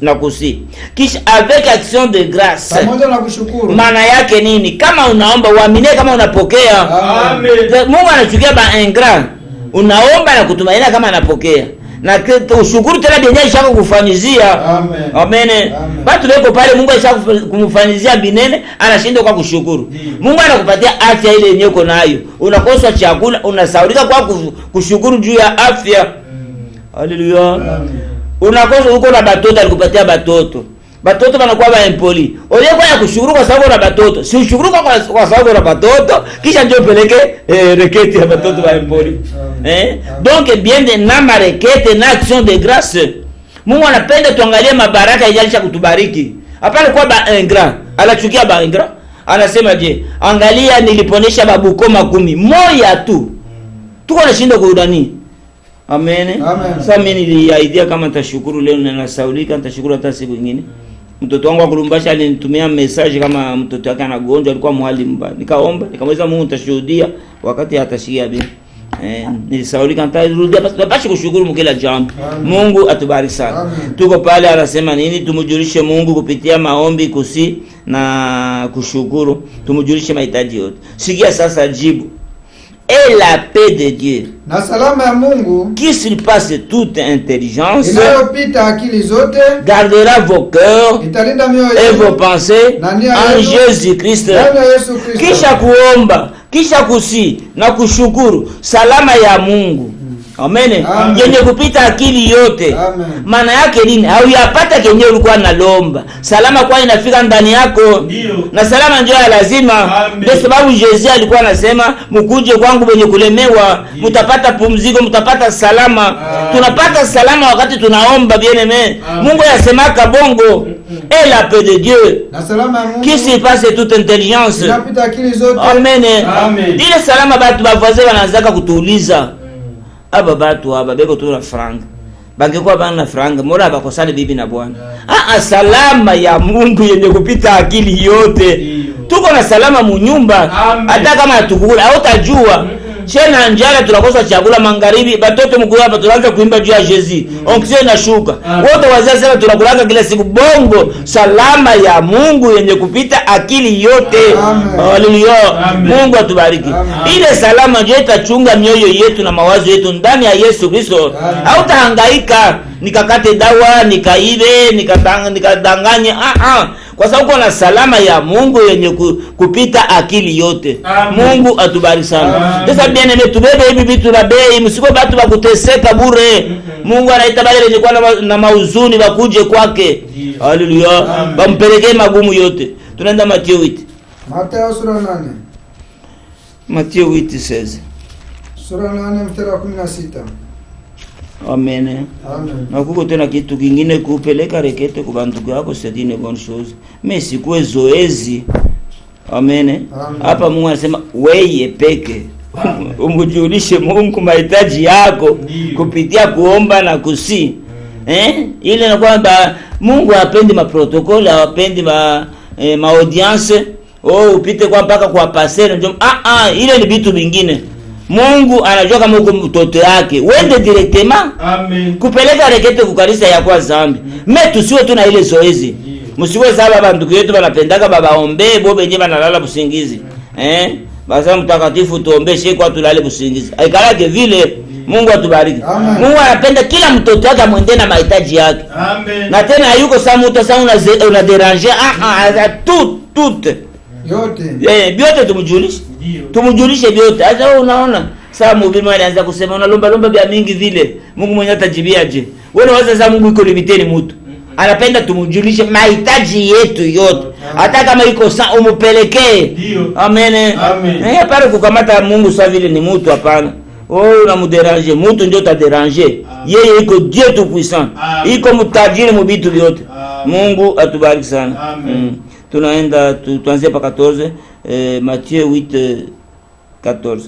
[SPEAKER 3] na kusi. Kisha avec action de grâce.
[SPEAKER 2] Pamoja na kushukuru.
[SPEAKER 3] Maana yake nini? Kama unaomba uamini kama unapokea.
[SPEAKER 2] Amen.
[SPEAKER 3] Mungu anachukia ba ingrat. Unaomba na kutumainia kama anapokea. Na ushukuru tena binye ishaka kufanyizia. Amen. Batu leko pale Mungu ishaka kumfanyizia binene anashinda kwa kushukuru. Mungu anakupatia afya ile yenyewe uko nayo. Unakosa chakula, unasaurika kwa kushukuru juu ya afya. Haleluya. Unakosa uko na batoto alikupatia batoto. Batoto banakuwa ba impoli. Oye kwa ya kushukuru kwa sababu na batoto. Si ushukuru kwa sababu na batoto kisha ndio peleke reketi ya batoto ba impoli. Donc bien de na marekete na action de grâce. Mungu anapenda tuangalie mabaraka yajalisha kutubariki. Hapana kwa ba ingrat. Anachukia ba ingrat. Anasema je, angalia niliponesha babuko 10 moja tu. Tuko na shindo kurudani. Amen. Sasa mimi niliaidia kama nitashukuru leo na nasaulika nitashukuru hata siku nyingine. Mtoto wangu akurumbasha alinitumia message kama mtoto wake anagonjwa alikuwa mwalimu mbaya. Nikaomba, nikamweza Mungu nitashuhudia wakati atashikia bila. Nilisaulika nitarudia basi kushukuru mkila jambo. Mungu atubariki sana. Tuko pale anasema nini? Tumujulishe Mungu kupitia maombi kusi na kushukuru. Tumujulishe mahitaji yote. Sikia sasa jibu. Et la paix de Dieu,
[SPEAKER 2] na salama ya Mungu
[SPEAKER 3] qui surpasse toute intelligence,
[SPEAKER 2] inayopita akili zote,
[SPEAKER 3] gardera vos cœurs
[SPEAKER 2] italinda mioyo
[SPEAKER 3] et
[SPEAKER 2] yenu
[SPEAKER 3] vos pensées en Jésus-Christ. Kisha kuomba, kisha kusi na kushukuru, salama ya Mungu. Amen. Yenye kupita akili yote. Maana yake nini? Hauyapata kenye ulikuwa nalomba. Salama kwa inafika ndani yako. Na salama ndio ya lazima. Ndio sababu Yesu alikuwa anasema mkuje kwangu wenye kulemewa, mtapata pumziko, mtapata salama. Tunapata salama wakati tunaomba bien aimé. Mungu yasemaka bongo. Et la paix de Dieu,
[SPEAKER 2] na salama ya Mungu
[SPEAKER 3] qui surpasse toute intelligence,
[SPEAKER 2] inapita akili zote.
[SPEAKER 3] Amen. Ile salama batu bavaze wanaanza kutuuliza. Aba batu aba beko tu na franga. Bangekuwa bana franga, mbona bakosane bibi na bwana? Salama ya Mungu yenye kupita akili yote. Tuko na salama munyumba. Hata kama hatukula, hautajua. Chena njala tunakosa chakula magharibi, batoto mkuu hapa tunaanza kuimba juu ya Yesu. Onkisio inashuka. Wote wazee sana tunakulanga kila siku bongo. Salama ya Mungu yenye kupita akili yote. Haleluya. Mungu atubariki. Ile salama ndio itachunga mioyo yetu na mawazo yetu ndani ya Yesu Kristo. Hautahangaika nikakate dawa, nikaibe, nikadanganye. Kwa sababu kuna salama ya Mungu yenye kupita akili yote. Mungu atubariki sana. Sasa bien aimé tubebe hivi vitu na bei, msiko batu bakuteseka bure. Mungu anaita bale yenye kwa na mauzuni bakuje kwake. Haleluya. Bampelekee magumu yote. Tunaenda Mathayo 8.
[SPEAKER 2] Mathayo sura 8.
[SPEAKER 3] Mathayo 8:16.
[SPEAKER 2] Sura 8 mstari wa 16.
[SPEAKER 3] Amen. Na kuko tena kitu kingine kupeleka rekete kwa bantu yako c'est une bonne chose. Mais sikuwe zoezi. Amen. Hapa Mungu anasema wewe peke. Umujulishe Mungu mahitaji yako kupitia kuomba na kusi. Ile na kwamba Mungu hapendi maprotokoli, hapendi audience. Upite kwa mpaka kwa pasere ndio. Ile ni vitu vingine. Mungu anajua kama uko mtoto yake. Wende directement. Amen. Kupeleka rekete kukanisa ya kwa zambi. Tusiwe tu na ile zoezi. Msiwe saba banduku yetu banapendaka babaombe bo benye banalala busingizi. Basa mtakatifu tuombeshe kwa tulale busingizi. Aikalake vile. Mungu atubariki. Mungu anapenda kila mtoto wake amwende na mahitaji yake. Amen. Na tena hayuko saa mtu sana una déranger. Tout.
[SPEAKER 2] Yote.
[SPEAKER 3] Biote tumujulishe. Tumujulishe biote. Sasa unaona saa mhubiri anaanza kusema unalomba vya mingi vile. Mungu mwenyewe atajibiaje? Wewe unaweza sasa Mungu iko limiteni mtu. Anapenda tumujulishe mahitaji yetu yote. Hata kama iko saa umupelekee. Amen. Pale kukamata Mungu sawa vile ni mtu hapana. Unamuderange mtu ndio utaderange. Yeye iko Dieu tout puissant. Iko mtajiri mu vitu vyote. Mungu atubariki sana. Tunaenda tuanze pa 14. Matthieu 8:14.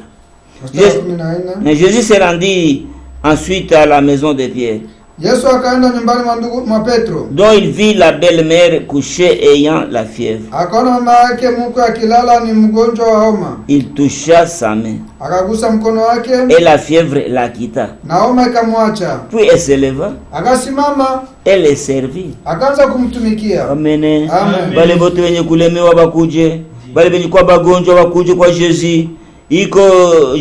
[SPEAKER 3] Jésus s'est rendu ensuite à la maison de Pierre.
[SPEAKER 2] Yesu akaenda nyumbani mwa Petro.
[SPEAKER 3] Donc il vit la belle-mère couchée ayant la fièvre.
[SPEAKER 2] Akaona mama yake mkwe akilala ni mgonjwa wa homa.
[SPEAKER 3] Il toucha sa main.
[SPEAKER 2] Akagusa mkono wake.
[SPEAKER 3] Et la fièvre la quitta.
[SPEAKER 2] Na homa ikamwacha.
[SPEAKER 3] Puis elle se leva.
[SPEAKER 2] Akasimama.
[SPEAKER 3] Elle les servit.
[SPEAKER 2] Akaanza kumtumikia.
[SPEAKER 3] Amen. Bale bote wenye kulemewa bakuje. Bale wenye kwa bagonjwa bakuje kwa Jésus. Iko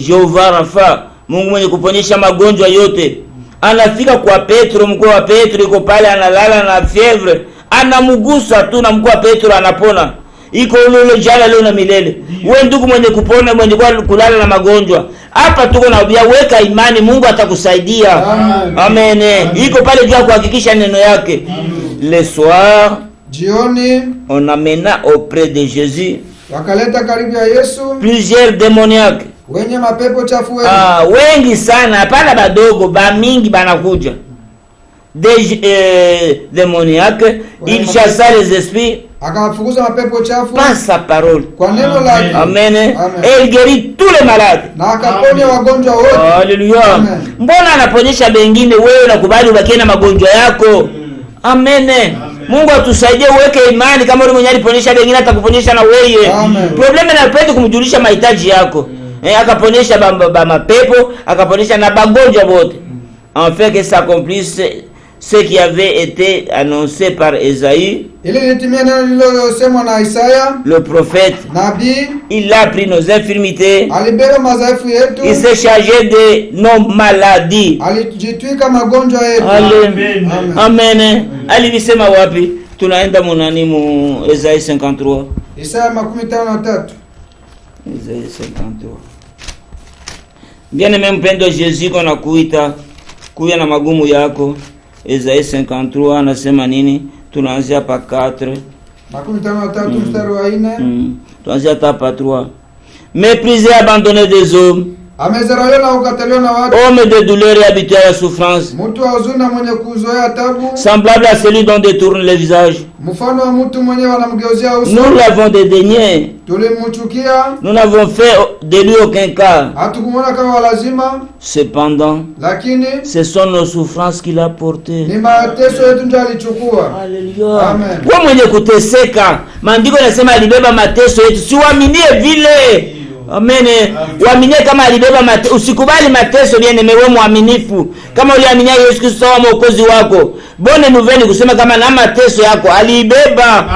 [SPEAKER 3] Jehova Rafa. Mungu mwenye kuponyesha magonjwa yote. Anafika kwa Petro, mkuu wa Petro iko pale analala na fievre, anamgusa tu na mkuu wa Petro anapona. Iko ule jana leo na milele. Wewe ndugu mwenye kupona, mwenye kulala na magonjwa, hapa tuko na ubia, weka imani, Mungu atakusaidia. Amen. Iko pale jua kuhakikisha neno yake. Le soir,
[SPEAKER 2] jioni,
[SPEAKER 3] on amena auprès de Jésus
[SPEAKER 2] wakaleta karibu ya Yesu
[SPEAKER 3] plusieurs démoniaques.
[SPEAKER 2] Wenye mapepo chafu wengi.
[SPEAKER 3] Wengi sana, hapana badogo, ba mingi banakuja. Des démoniaques, il chassa les esprits.
[SPEAKER 2] Akawafukuza mapepo chafu
[SPEAKER 3] par sa parole.
[SPEAKER 2] Kwa neno lake.
[SPEAKER 3] Amen. Et il guérit tous les malades.
[SPEAKER 2] Na akaponya wagonjwa wote.
[SPEAKER 3] Hallelujah. Mbona anaponyesha wengine, wewe unakubali ubakie na magonjwa yako? Amen. Mungu atusaidie, uweke imani, kama yule mwenye aliponyesha wengine atakuponyesha na wewe. Problema na pete kumjulisha mahitaji yako. Akaponyesha mapepo, akaponyesha na bagonjwa wote. En fait que ça accomplisse ce qui avait été annoncé par Esaïe, le prophète. Il a pris nos infirmités, il s'est chargé de nos maladies. Amen. Amen. Alivisema wapi? Tunaenda munani mu Esaïe 53.
[SPEAKER 2] Isaya 53.
[SPEAKER 3] Esaïe 53. Bien-aimé mpendo Jésus, kona kuita kuya na magumu yako. Esaïe 53 anasema nini? Tunaanzia pa 4.
[SPEAKER 2] 53 mstari wa 4.
[SPEAKER 3] Tunaanzia pa 3. Méprisé, abandonné des hommes. Homme de douleur et habitué à la souffrance. Semblable à celui dont détourne le visage. Nous l'avons dédaigné. Nous n'avons fait de lui aucun cas. Cependant, ce sont nos souffrances qu'il a portées. Alléluia. Kwa mwenye kuteseka, maandiko yanasema alibeba mateso yetu. Siwaaminie vile. Amen. Uaminie kama alibeba mateso. Usikubali mateso, bien-aimé, wewe muaminifu. Kama uliaminia Yesu Kristo kama mwokozi wako, bonne nouvelle kusema kama na mateso yako alibeba.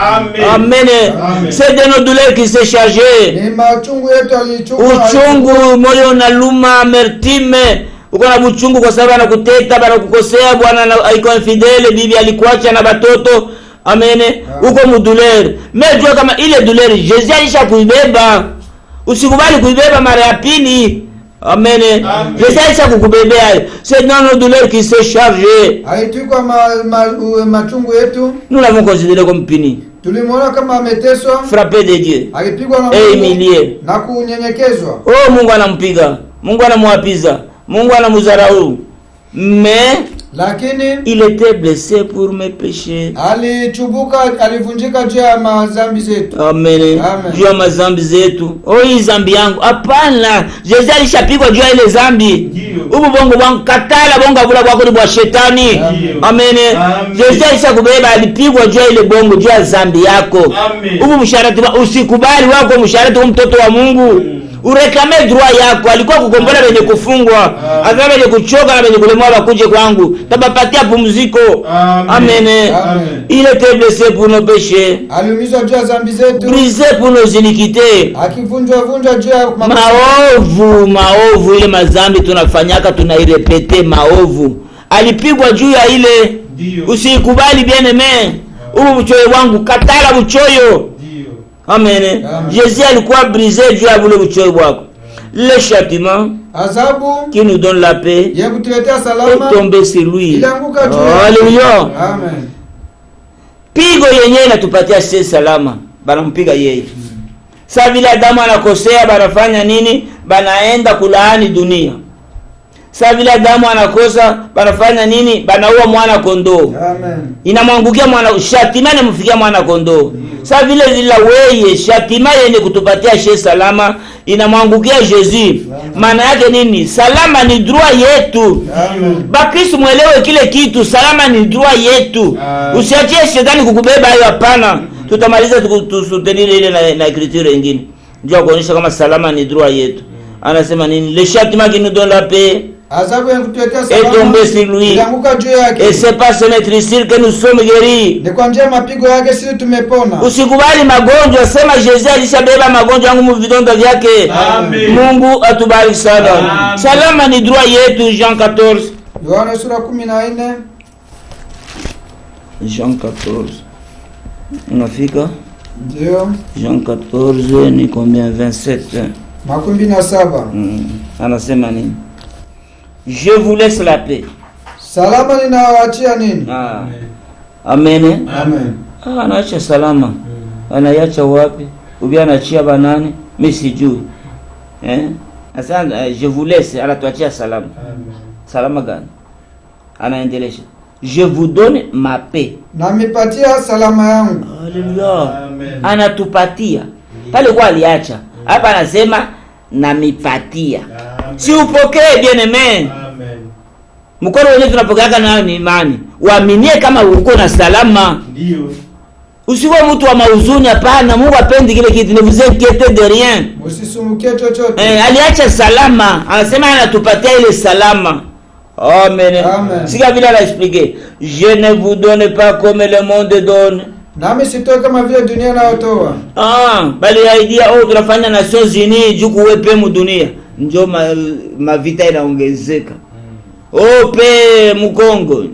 [SPEAKER 3] Amen. C'est de nos douleurs qui s'est chargé.
[SPEAKER 2] Ni machungu yetu alichukua.
[SPEAKER 3] Uchungu, moyo unaluma, amertime. Uko na buchungu kwa sababu anakuteta, anakukosea, bwana alikuwa infidele, bibi alikuacha na batoto. Amen. Uko mudouleur. Mais jua kama ile douleur Jésus alishakuibeba. Usikubali kuibeba mara ya pili. Amen. Yesu kukubebea. C'est dans nos douleurs qui s'est chargé.
[SPEAKER 2] Haituko machungu yetu.
[SPEAKER 3] Nous l'avons considéré comme puni.
[SPEAKER 2] Tulimwona kama ameteswa,
[SPEAKER 3] frappé de Dieu,
[SPEAKER 2] alipigwa na
[SPEAKER 3] Mungu, humilié,
[SPEAKER 2] na kunyenyekezwa.
[SPEAKER 3] Oh, Mungu anampiga, Mungu anamwapiza, Mungu anamudharau. Mais
[SPEAKER 2] lakini
[SPEAKER 3] il était blessé pour mes péchés.
[SPEAKER 2] Alichubuka, alivunjika juu ya madhambi zetu.
[SPEAKER 3] Amen. Juu ya madhambi zetu. Oh, hii dhambi yangu. Hapana. Yesu alishapigwa juu ya ile dhambi. Ubu bongo wangu katala bongo bula bwako ni bwa shetani. Amen. Yesu alishakubeba, alipigwa juu ya ile bongo, juu ya dhambi yako. Ubu msharati usikubali wako msharati wa mtoto wa Mungu. Urekame droit yako. Alikuwa kukombola wenye kufungwa, akama wenye kuchoka na wenye kulemewa bakuje kwangu. Tabapatia pumziko. Amen. Il était blessé pour nos péchés,
[SPEAKER 2] aliumizwa juu ya dhambi zetu,
[SPEAKER 3] brisé pour nos iniquités.
[SPEAKER 2] Akivunjwa juu ya
[SPEAKER 3] maovu ile madhambi tunafanyaka tunairepete maovu. Alipigwa juu ya ile. Usikubali bien-aimé. Uchoyo wangu katala uchoyo. Amen. Jésus alikuwa brisé juu ya bule uchoyo wako. Le châtiment qui nous donne la paix est tombé sur lui. Alléluia.
[SPEAKER 2] Amen.
[SPEAKER 3] Pigo yenyewe inatupatia sisi salama. Banampiga yeye. Sasa vile Adamu anakosea, banafanya nini? Banaenda kulaani dunia. Sasa vile Adamu anakosa, banafanya nini? Banaua mwana kondoo.
[SPEAKER 2] Amen.
[SPEAKER 3] Inamwangukia mwana, shatima inamfikia mwana kondoo. Sasa vile wewe shatima yenye kutupatia she salama inamwangukia Jésus. Maana yake nini? Salama ni droit yetu. Bakristo muelewe kile kitu, salama ni droit yetu. Usiachie shetani kukubeba hayo, hapana. Tutamaliza tusutenir ile na écriture nyingine. Ndio kuonyesha kama salama ni droit yetu. Anasema nini? Le châtiment qui nous donne la paix
[SPEAKER 2] Adhabu ya kutuletea
[SPEAKER 3] est
[SPEAKER 2] salama
[SPEAKER 3] tombée sur lui.
[SPEAKER 2] ilianguka juu yake.
[SPEAKER 3] Et c'est par son étrisure que nous sommes guéris.
[SPEAKER 2] Ni kwa njia ya mapigo yake sisi tumepona.
[SPEAKER 3] Usikubali magonjwa, sema Yesu alishabeba magonjwa yangu mu vidonda vyake.
[SPEAKER 4] Amen.
[SPEAKER 3] Mungu atubariki sana.
[SPEAKER 4] Amen.
[SPEAKER 3] Salama ni droit yetu. Jean 14.
[SPEAKER 2] Yohana sura 14.
[SPEAKER 3] Jean 14. Unafika?
[SPEAKER 2] Ndio.
[SPEAKER 3] Jean 14 ni combien? 27.
[SPEAKER 2] 27.
[SPEAKER 3] Anasema nini? Je vous laisse la paix.
[SPEAKER 2] Salama ninawaachia nini?
[SPEAKER 3] Amen.
[SPEAKER 2] Amen.
[SPEAKER 3] Anaacha salama. Anaacha wapi? Ubia anachia banani? Mimi sijui. Asante, je vous laisse, anatuachia salama. Salama gani? Anaendelesha. Je vous donne ma paix.
[SPEAKER 2] Namipatia salama yangu.
[SPEAKER 3] Haleluya. Anatupatia. Pale kwa aliacha. Hapa anasema namipatia. Si upokee bien aimé. Mkono wenyewe tunapokeaka nayo ni imani. Uaminie kama uko na salama.
[SPEAKER 4] Ndio.
[SPEAKER 3] Usiwe mtu wa mauzuni, hapana. Mungu apendi kile kitu. Ne vous inquiétez de rien.
[SPEAKER 2] Usisumukie chochote.
[SPEAKER 3] Aliacha salama. Anasema anatupatia ile salama. Amen.
[SPEAKER 2] Amen.
[SPEAKER 3] Sika vile anaexplique. Je ne vous donne pas comme le monde donne.
[SPEAKER 2] Nami sitoe kama vile dunia inayotoa.
[SPEAKER 3] Bali idea tunafanya Nations Unies juu kuwepe mu dunia. Njoo mavita inaongezeka. Pe Mkongo.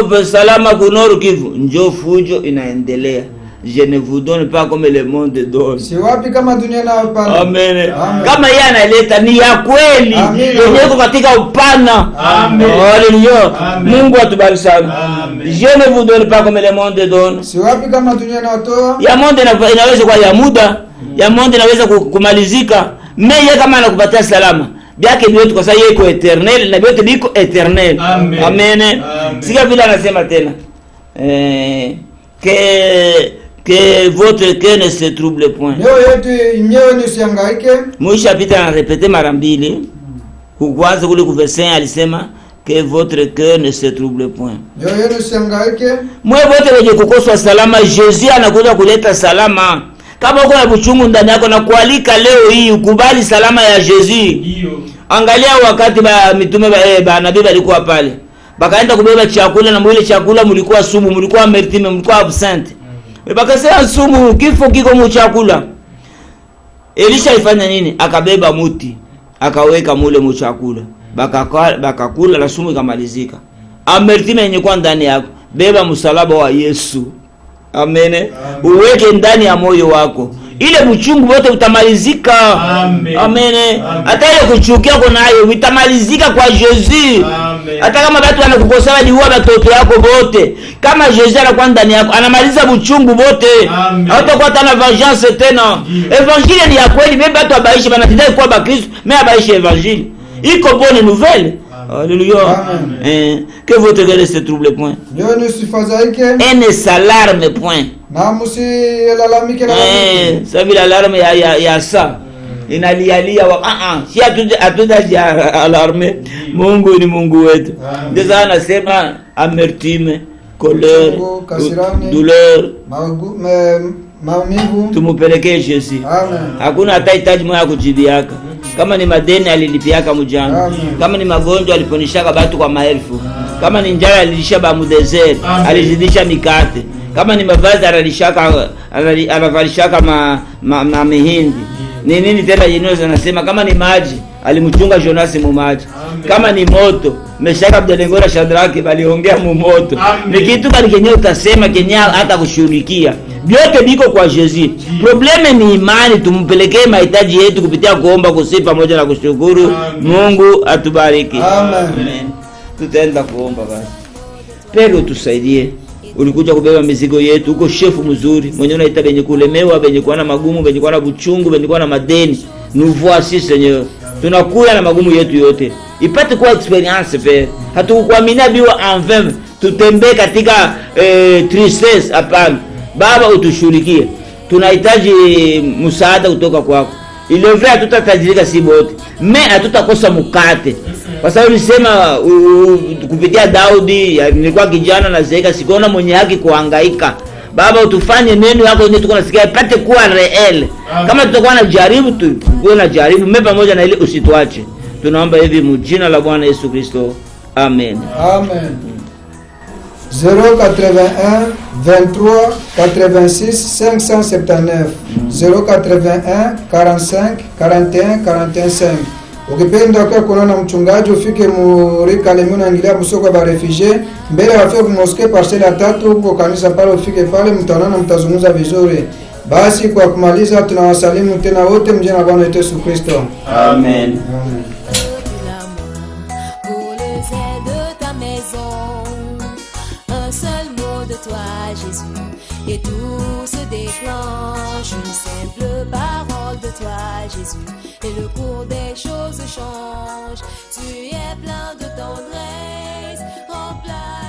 [SPEAKER 3] Pe salama kunoru Kivu. Njoo fujo inaendelea. Je ne vous donne pas comme le monde donne.
[SPEAKER 2] Si wapi kama dunia inayopana.
[SPEAKER 3] Amen.
[SPEAKER 2] Amen.
[SPEAKER 3] Kama yeye analeta ni ya kweli. Yenyewe katika upana.
[SPEAKER 4] Amen.
[SPEAKER 3] Haleluya. Mungu atubariki sana.
[SPEAKER 4] Amen.
[SPEAKER 3] Je ne vous donne pas comme le monde donne.
[SPEAKER 2] Si wapi kama dunia inayotoa.
[SPEAKER 3] Ya monde inaweza kwa ya muda. Ya monde inaweza kumalizika. Yeye kama anakupatia salama. Biake biote kwa sababu yeye iko eternel na biote biko eternel.
[SPEAKER 4] Amen.
[SPEAKER 3] Amen. Sika vile anasema tena. Que votre cœur ne se trouble point.
[SPEAKER 2] Leo yetu nyewe ni usihangaike.
[SPEAKER 3] Mwisha pita na répéter mara mbili. Kwanza kule ku verset alisema que votre cœur ne se trouble point.
[SPEAKER 2] Leo yenu usihangaike.
[SPEAKER 3] Mwe wote wenye kukoswa salama, Yesu anakuja kuleta salama. Kama uko na buchungu ndani yako na kualika leo hii ukubali salama ya Yesu.
[SPEAKER 4] Ndio.
[SPEAKER 3] Angalia wakati mitume nabii walikuwa pale. Bakaenda kubeba chakula na mwile chakula mlikuwa sumu, mlikuwa amertime, mlikuwa absent. Bakasema sumu, kifo kiko mu chakula. Elisha ifanya nini? Akabeba muti, akaweka mule mu chakula. Bakakula na sumu ikamalizika. Amertime yenye kwa ndani yako, beba msalaba wa Yesu. Amen. Uweke ndani ya moyo wako. Ile buchungu wote utamalizika.
[SPEAKER 4] Amen.
[SPEAKER 3] Amen. Hata ile kuchukia kwa nayo utamalizika kwa Yesu. Hata kama watu wanakukosana ni watoto yako wote. Kama Yesu anakuwa ndani yako, anamaliza buchungu wote. Hata kwa tana vengeance tena. Evangile ni ya kweli, mimi watu abaishi banatidai kwa Bakristo, mimi abaishi evangile. Iko bonne nouvelle. Alléluia. Que votre cœur ne se trouble point.
[SPEAKER 2] Leo ni usifadhaike.
[SPEAKER 3] Et ne s'alarme point.
[SPEAKER 2] Na musilalamike na
[SPEAKER 3] wengine. Sabi l'alarme ya sa. Inalialia si hatuja alarme. Mungu ni Mungu wetu. Ndio anasema amertume, colère, douleur,
[SPEAKER 2] maumivu
[SPEAKER 3] tumupelekee Yesu.
[SPEAKER 2] Amen.
[SPEAKER 3] Hakuna hata hitaji moja kujibiaka. Kama ni madeni alilipiaka mjana. Kama ni magonjwa aliponishaka watu kwa maelfu. Kama ni njala alilisha ba mu desert, alizidisha mikate. Kama ni mavazi anavalishaka ma mihindi. Ni nini tena Yesu anasema kama ni maji alimchunga Jonas mu maji. Kama ni moto Meshaki Abednego na Shadraka waliongea mu moto. Ni kitu kali kenye utasema kenye hata kushughulikia. Vyote biko kwa Yesu. Probleme ni imani, tumpelekee mahitaji yetu kupitia kuomba, kusifu pamoja na kushukuru. Mungu atubariki.
[SPEAKER 2] Amen.
[SPEAKER 3] Tutaenda kuomba basi. Pero tusaidie. Ulikuja kubeba mizigo yetu, uko shefu mzuri, mwenye unaita benye kulemewa, benye kuwa na magumu, benye kuwa na buchungu, benye kuwa na madeni. Nous voici Seigneur. Tunakuya na magumu yetu yote. Ipate kuwa experience Père. Hatukukuaminia biwa en vain. Tutembee katika tristesse hapana. Baba utushughulikie. Tunahitaji msaada kutoka kwako. Ile vrai hatutatajirika si bote. Mais hatutakosa mkate. Kwa sababu nisema kupitia Daudi, nilikuwa kijana na zeeka sikuona mwenye haki kuhangaika. Baba utufanye neno yako ndio tuko nasikia ipate kuwa real. Kama tutakuwa na jaribu tukuwe na jaribu, mimi pamoja na ile usituache. Tunaomba hivi mujina la Bwana Yesu Kristo, amen.
[SPEAKER 2] Amen. 081 23 86 579 081 45 41 41 5. Ukipenda kwa kuona mchungaji ufike murika lemi unaingilia msoko wa refugee mbele wafike mosque parcelle ya 3 huko kanisa pale, ufike pale mtaonana, mtazungumza vizuri. Basi kwa kumaliza tunawasalimu tena wote mjina la Bwana Yesu Kristo.
[SPEAKER 3] Amen.
[SPEAKER 2] Amen.
[SPEAKER 1] Pour le zèle de ta maison, un seul mot de toi Jésus, et tout se déclenche, une simple parole de toi Jésus, et le cours des choses change. Tu es plein de tendresse, remplace